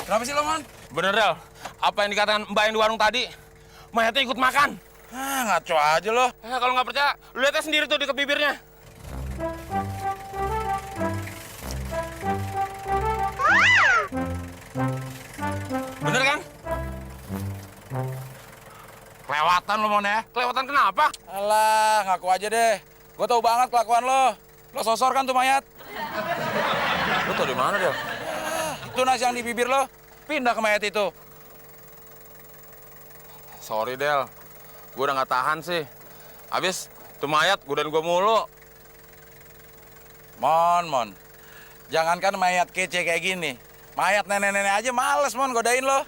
Kenapa sih lo, Mon? Bener, Del. Apa yang dikatakan Mbak yang di warung tadi? Mayatnya ikut makan. Ngaco aja lo. Kalau nggak percaya, lu lihatnya sendiri tuh di bibirnya. Bener kan? Kelewatan lo, Mon ya. Kelewatan kenapa? Alah, ngaku aja deh. Gue tau banget kelakuan lo. Lo sosor kan tuh mayat. Lu tau di mana, Del? Itu nasi yang di bibir lo. Pindah ke mayat itu. Sorry, Del. Gue udah nggak tahan sih. Habis, tuh mayat godain gue mulu. Mon. Jangankan mayat kece kayak gini. Mayat nenek-nenek aja males, Mon, godain lo.